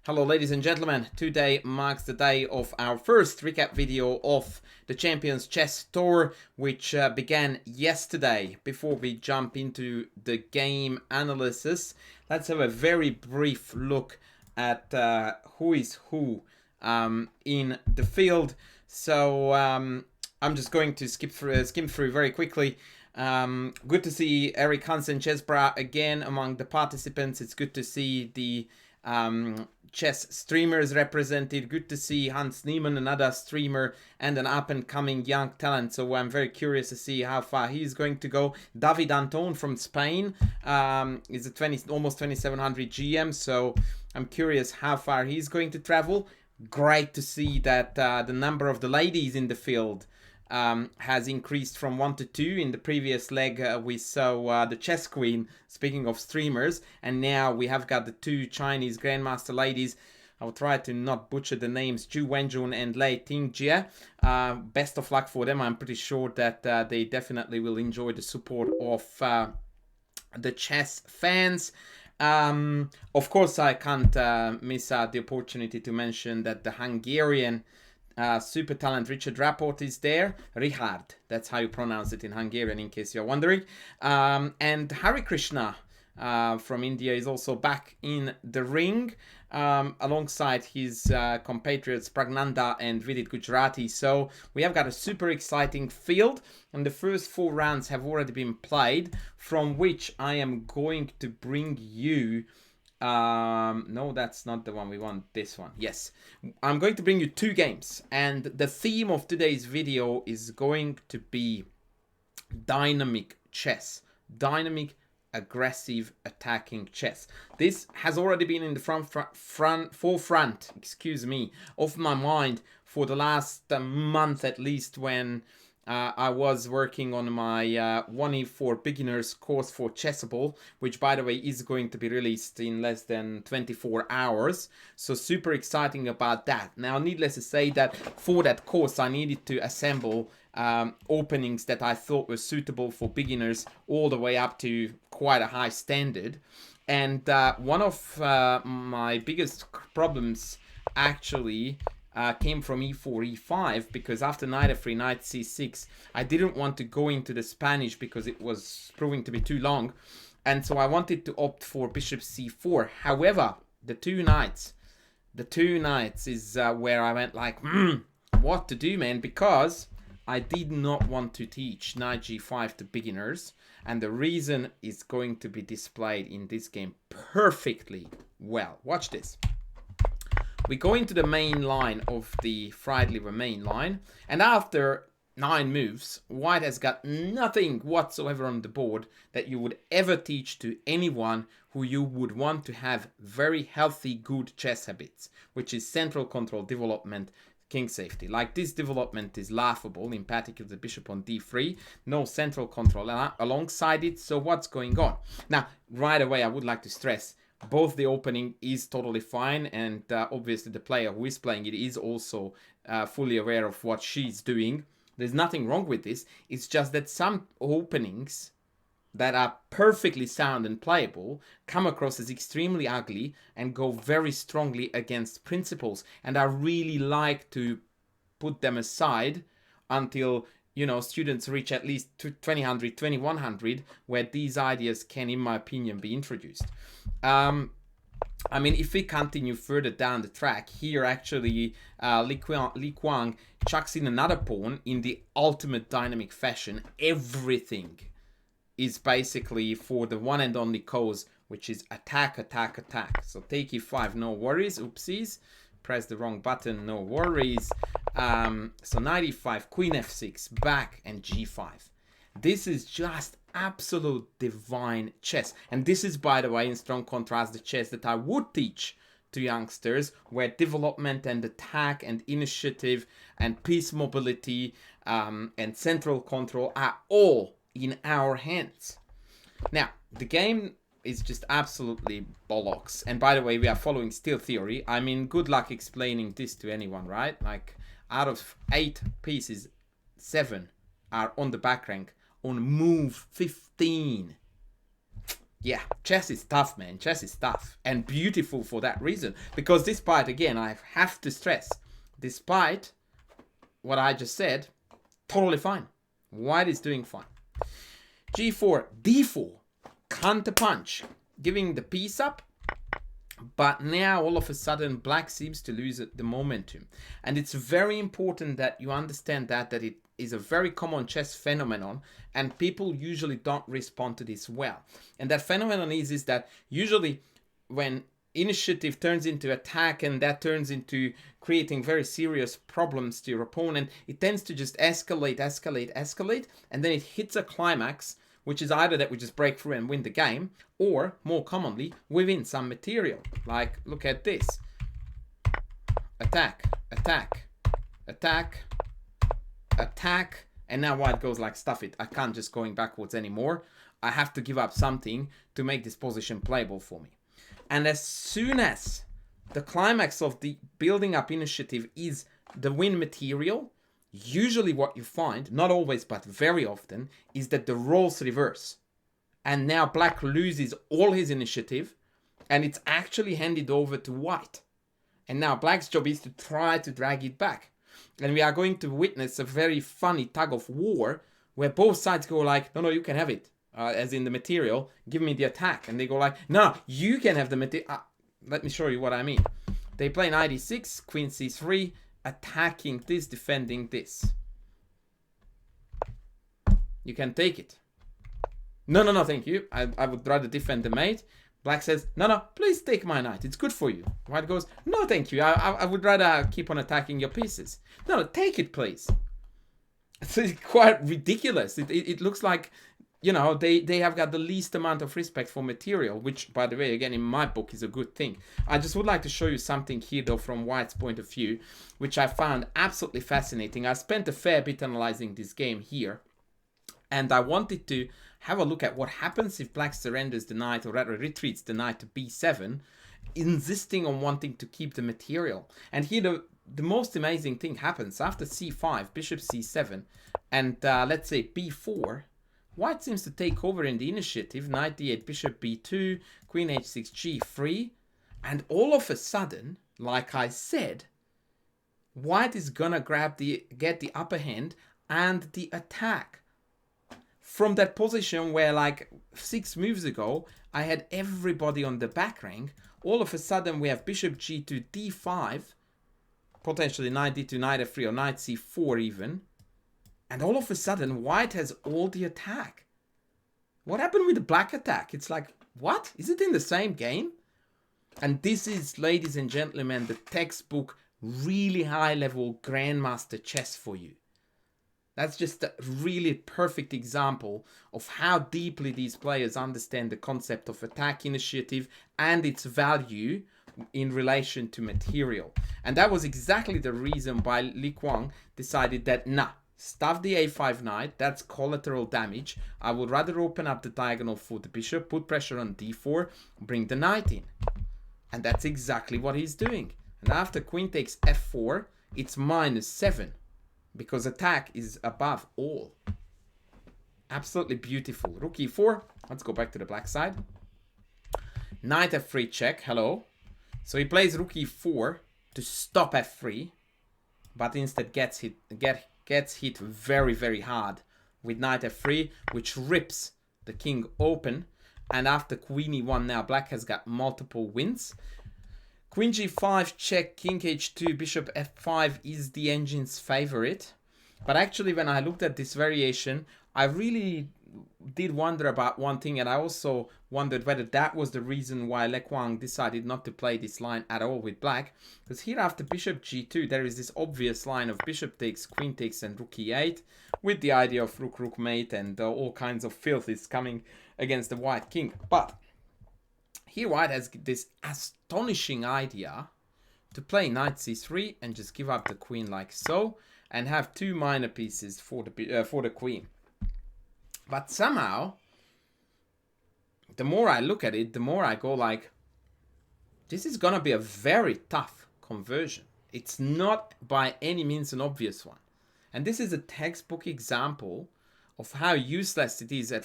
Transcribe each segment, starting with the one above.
Hello ladies and gentlemen, today marks the day of our first recap video of the Champions Chess Tour, which began yesterday. Before we jump into the game analysis, let's have a very brief look at who is who in the field. So I'm just going to skim through very quickly. Good to see Eric Hansen Chessbra again among the participants. It's good to see the chess streamers represented. Good to see Hans Niemann, another streamer and an up-and-coming young talent. So I'm very curious to see how far he's going to go. David Anton from Spain is a almost 2700 GM. So I'm curious how far he's going to travel. Great to see that the number of the ladies in the field has increased from 1 to 2. In the previous leg, we saw the chess queen, speaking of streamers, and now we have got the two Chinese grandmaster ladies. I'll try to not butcher the names, Zhu Wenjun and Lei Tingjie. Best of luck for them. I'm pretty sure that they definitely will enjoy the support of the chess fans. Of course, I can't miss out the opportunity to mention that the Hungarian super talent Richard Rapport is there. Richard, that's how you pronounce it in Hungarian, in case you're wondering. And Hari Krishna from India is also back in the ring, alongside his compatriots Pragnanda and Vidit Gujarati. So we have got a super exciting field, and the first 4 rounds have already been played, from which I am going to bring you no, that's not the one we want. This one. Yes. I'm going to bring you 2 games, and the theme of today's video is going to be dynamic chess. Dynamic, aggressive, attacking chess. This has already been in the forefront, excuse me, of my mind for the last month at least, when I was working on my 1E for beginners course for Chessable, which by the way is going to be released in less than 24 hours. So super exciting about that. Now, needless to say that for that course I needed to assemble openings that I thought were suitable for beginners all the way up to quite a high standard. And one of my biggest problems actually came from e4, e5, because after knight f3, knight c6, I didn't want to go into the Spanish because it was proving to be too long, and so I wanted to opt for bishop c4. However, the two knights is where I went like, what to do, man, because I did not want to teach knight g5 to beginners, and the reason is going to be displayed in this game perfectly well. Watch this. We go into the main line of the Friedliber main line, and after 9 moves, white has got nothing whatsoever on the board that you would ever teach to anyone who you would want to have very healthy, good chess habits, which is central control, development, king safety. Like, this development is laughable, in particular the bishop on d3, no central control alongside it. So what's going on? Now, right away, I would like to stress, both the opening is totally fine, and obviously the player who is playing it is also fully aware of what she's doing. There's nothing wrong with this. It's just that some openings that are perfectly sound and playable come across as extremely ugly and go very strongly against principles. And I really like to put them aside until, you know, students reach at least 2000, 2100, where these ideas can, in my opinion, be introduced. I mean, if we continue further down the track, here actually Li Kuang chucks in another pawn in the ultimate dynamic fashion. Everything is basically for the one and only cause, which is attack, attack, attack. So take e5, no worries, oopsies. Press the wrong button, no worries. So knight e5, queen f6, back, and g5. This is just absolute divine chess. And this is, by the way, in strong contrast, the chess that I would teach to youngsters, where development and attack and initiative and piece mobility and central control are all in our hands. Now, the game is just absolutely bollocks. And by the way, we are following steel theory. I mean, good luck explaining this to anyone, right? Like, out of 8 pieces, 7 are on the back rank on move 15. Yeah, chess is tough, man. Chess is tough and beautiful for that reason. Because despite, again, I have to stress, despite what I just said, totally fine. White is doing fine. G4, D4, counter punch, giving the piece up. But now all of a sudden black seems to lose the momentum. And it's very important that you understand that it is a very common chess phenomenon and people usually don't respond to this well. And that phenomenon is that usually when initiative turns into attack and that turns into creating very serious problems to your opponent, it tends to just escalate, and then it hits a climax, which is either that we just break through and win the game, or more commonly, we win some material. Like, look at this. Attack, attack, attack, attack, and now white goes like, stuff it, I can't just going backwards anymore. I have to give up something to make this position playable for me. And as soon as the climax of the building up initiative is the win material, usually what you find, not always but very often, is that the roles reverse. And now black loses all his initiative and it's actually handed over to white. And now black's job is to try to drag it back. And we are going to witness a very funny tug of war where both sides go like, no, you can have it. As in the material, give me the attack. And they go like, no, you can have the material. Let me show you what I mean. They play knight e6, queen c3, attacking this, defending this. You can take it. No, thank you. I would rather defend the mate. Black says, no, please take my knight. It's good for you. White goes, no, thank you. I would rather keep on attacking your pieces. No, take it, please. It's quite ridiculous. It looks like, you know, they have got the least amount of respect for material, which, by the way, again, in my book is a good thing. I just would like to show you something here, though, from White's point of view, which I found absolutely fascinating. I spent a fair bit analyzing this game here, and I wanted to have a look at what happens if Black surrenders the knight, or rather retreats the knight to b7, insisting on wanting to keep the material. And here, the most amazing thing happens after c5, bishop c7, and let's say b4. White seems to take over in the initiative, knight d8, bishop b2, queen h6, g3, and all of a sudden, like I said, white is gonna get the upper hand and the attack. From that position where like 6 moves ago, I had everybody on the back rank, all of a sudden we have bishop g2, d5, potentially knight d2, knight f3, or knight c4 even. And all of a sudden, white has all the attack. What happened with the black attack? It's like, what? Is it in the same game? And this is, ladies and gentlemen, the textbook, really high-level grandmaster chess for you. That's just a really perfect example of how deeply these players understand the concept of attack initiative and its value in relation to material. And that was exactly the reason why Li Kuang decided that, nah, stuff the a5 knight, that's collateral damage. I would rather open up the diagonal for the bishop, put pressure on d4, bring the knight in. And that's exactly what he's doing. And after queen takes f4, it's -7. Because attack is above all. Absolutely beautiful. Rook e4. Let's go back to the black side. Knight f3 check. Hello. So he plays rook e4 to stop f3. But instead gets hit very, very hard with knight f3, which rips the king open. And after queen e1, now black has got multiple wins. Queen g5 check, king h2, bishop f5 is the engine's favorite. But actually, when I looked at this variation, I really did wonder about one thing, and I also wondered whether that was the reason why Li Kuang decided not to play this line at all with black. Because here after bishop g2, there is this obvious line of bishop takes, queen takes, and rook e8, with the idea of rook mate and all kinds of filth is coming against the white king. But here white has this astonishing idea to play knight c3 and just give up the queen like so, and have 2 minor pieces for the queen. But somehow, the more I look at it, the more I go like, this is gonna be a very tough conversion. It's not by any means an obvious one. And this is a textbook example of how useless it is at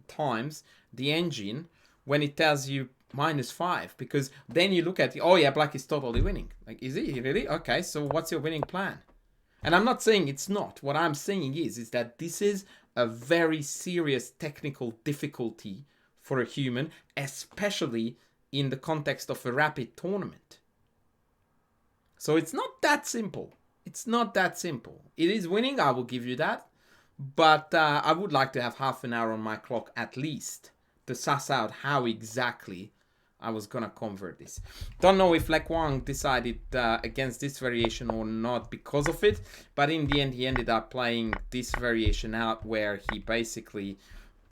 times, the engine, when it tells you -5, because then you look at it, oh yeah, black is totally winning. Like, is he really? Okay, so what's your winning plan? And I'm not saying it's not. What I'm saying is that this is a very serious technical difficulty for a human, especially in the context of a rapid tournament. So it's not that simple. It's not that simple. It is winning, I will give you that. But I would like to have half an hour on my clock at least to suss out how exactly I was gonna convert this. Don't know if Lequang decided against this variation or not because of it, but in the end he ended up playing this variation out where he basically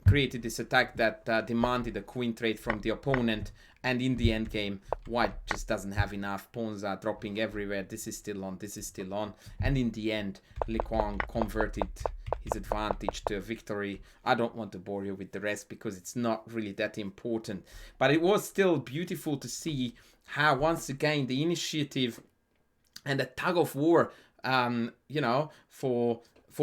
created this attack that demanded a queen trade from the opponent, and in the end game white just doesn't have enough. Pawns are dropping everywhere. This is still on, this is still on, and in the end Lequang converted his advantage to a victory. I don't want to bore you with the rest because it's not really that important, but it was still beautiful to see how once again the initiative and the tug of war, you know, for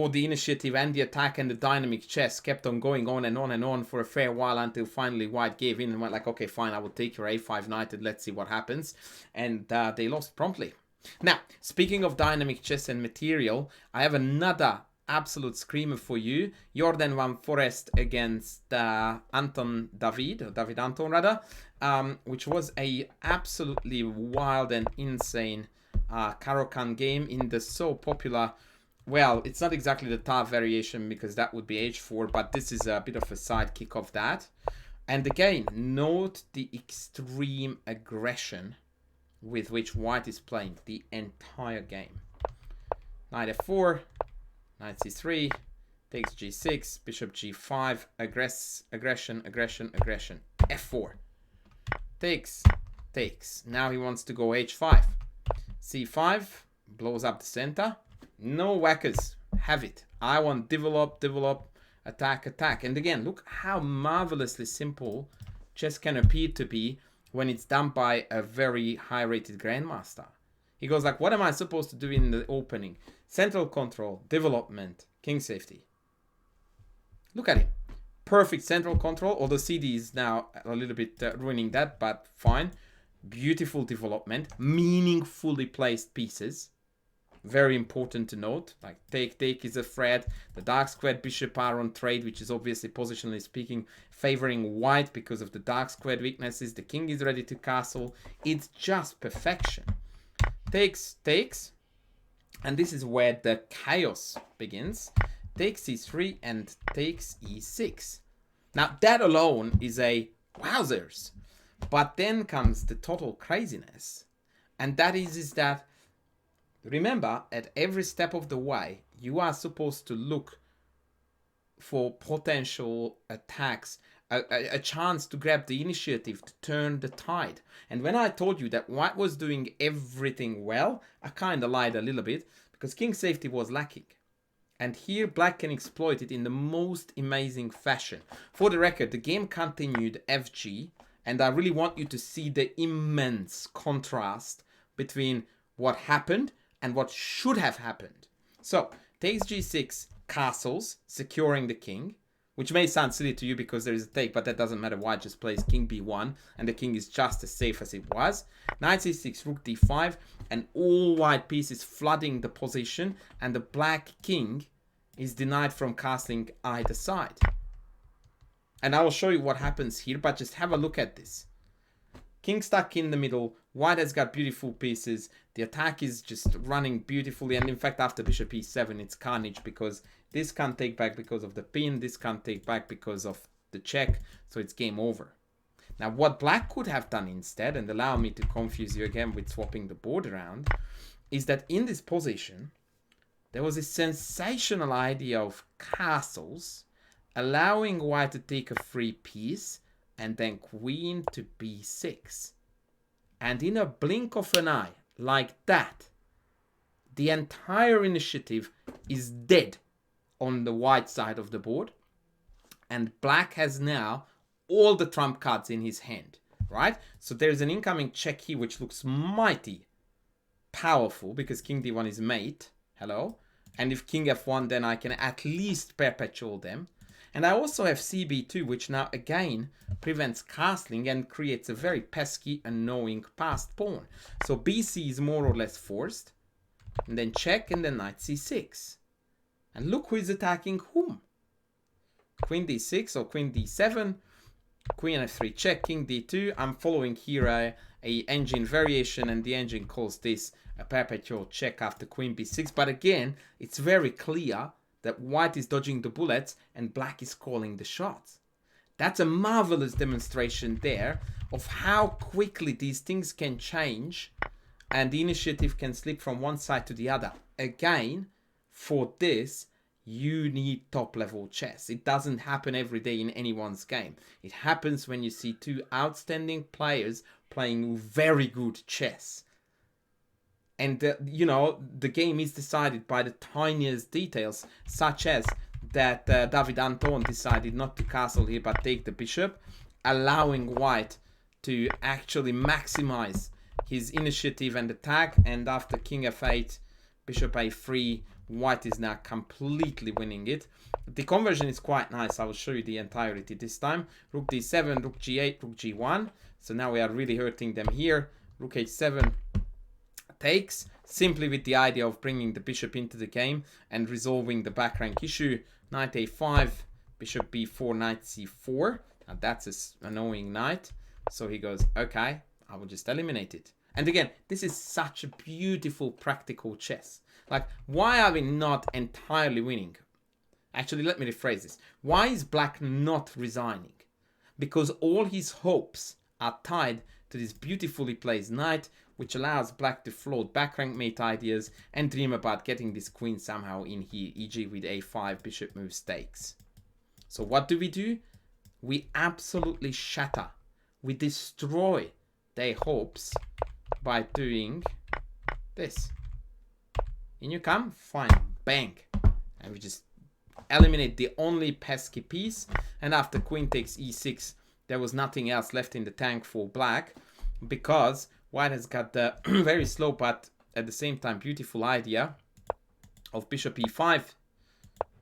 the initiative and the attack and the dynamic chess kept on going on and on and on for a fair while until finally white gave in and went like, okay, fine, I will take your a5 knight and let's see what happens. And they lost promptly. Now, speaking of dynamic chess and material, I have another absolute screamer for you. Jordan van Forest against Anton David, or David Anton rather, which was a absolutely wild and insane Caro-Kann game in the so popular, well, it's not exactly the Tav variation because that would be h4, but this is a bit of a sidekick of that. And again, note the extreme aggression with which white is playing the entire game. Knight f4, knight c3, takes g6, bishop g5, aggression, f4, takes. Now he wants to go h5, c5, blows up the center. No whackers, have it. I want develop, attack. And again, look how marvelously simple chess can appear to be when it's done by a very high-rated grandmaster. He goes like, what am I supposed to do in the opening? Central control, development, king safety. Look at him. Perfect central control, although CD is now a little bit ruining that, but fine. Beautiful development, meaningfully placed pieces. Very important to note, like take is a threat. The dark squared bishop are on trade, which is obviously positionally speaking favoring white because of the dark squared weaknesses. The king is ready to castle. It's just perfection. Takes, and this is where the chaos begins. Takes e3 and takes e6. Now that alone is a wowzers, but then comes the total craziness, and that is that, remember, at every step of the way, you are supposed to look for potential attacks, a chance to grab the initiative, to turn the tide. And when I told you that white was doing everything well, I kind of lied a little bit, because king safety was lacking. And here black can exploit it in the most amazing fashion. For the record, the game continued FG, and I really want you to see the immense contrast between what happened and what should have happened. So, takes g6, castles, securing the king, which may sound silly to you because there is a take, but that doesn't matter. White just plays king b1, and the king is just as safe as it was. Knight c6, rook d5, and all white pieces flooding the position, and the black king is denied from castling either side. And I will show you what happens here, but just have a look at this. King stuck in the middle, white has got beautiful pieces, the attack is just running beautifully, and in fact after bishop e7 it's carnage because this can't take back because of the pin, this can't take back because of the check, so it's game over. Now what black could have done instead, and allow me to confuse you again with swapping the board around, is that in this position there was a sensational idea of castles, allowing white to take a free piece, and then queen to b6. And in a blink of an eye, like that, the entire initiative is dead on the white side of the board. And black has now all the trump cards in his hand, right? So there's an incoming check here, which looks mighty powerful because king d1 is mate. Hello. And if king f1, then I can at least perpetual them. And I also have cb2, which now again prevents castling and creates a very pesky, annoying passed pawn. So bc is more or less forced. And then check, and then knight c6. And look who is attacking whom. Queen d6 or queen d7. Queen f3 check, king d2. I'm following here a engine variation, and the engine calls this a perpetual check after queen b6. But again, it's very clear that white is dodging the bullets and black is calling the shots. That's a marvelous demonstration there of how quickly these things can change and the initiative can slip from one side to the other. Again, for this, you need top level chess. It doesn't happen every day in anyone's game. It happens when you see two outstanding players playing very good chess. And, you know, the game is decided by the tiniest details, such as that David Anton decided not to castle here but take the bishop, allowing white to actually maximize his initiative and attack. And after king f8, bishop a3, white is now completely winning it. The conversion is quite nice. I will show you the entirety this time. Rook d7, rook g8, rook g1. So now we are really hurting them here. Rook h7 takes, simply with the idea of bringing the bishop into the game and resolving the back rank issue. Knight a5, bishop b4, knight c4. Now that's an annoying knight. So he goes, okay, I will just eliminate it. And again, this is such a beautiful practical chess. Like, why are we not entirely winning? Actually, let me rephrase this. Why is black not resigning? Because all his hopes are tied to this beautifully placed knight, which allows black to float back rank mate ideas and dream about getting this queen somehow in here, e.g. with a5, bishop moves takes. So what do? We absolutely shatter. We destroy their hopes by doing this. In you come, fine, bang. And we just eliminate the only pesky piece. And after queen takes e6, there was nothing else left in the tank for black, because white has got the very slow but at the same time beautiful idea of bishop e5,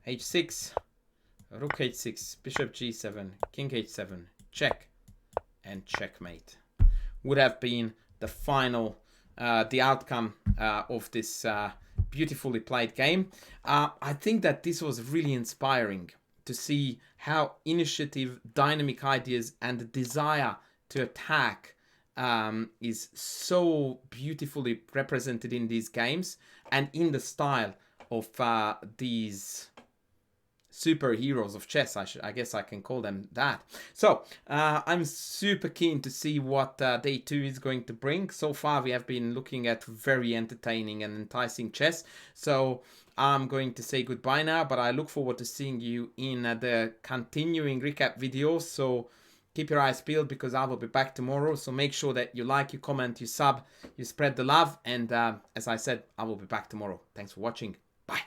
h6, rook h6, bishop g7, king h7, check, and checkmate. Would have been the final, the outcome of this beautifully played game. I think that this was really inspiring to see how initiative, dynamic ideas, and the desire to attack is so beautifully represented in these games and in the style of these superheroes of chess. I guess I can call them that. So I'm super keen to see what day 2 is going to bring. So far we have been looking at very entertaining and enticing chess. So I'm going to say goodbye now, but I look forward to seeing you in the continuing recap videos. So keep your eyes peeled, because I will be back tomorrow. So make sure that you like, you comment, you sub, you spread the love. And as I said, I will be back tomorrow. Thanks for watching. Bye.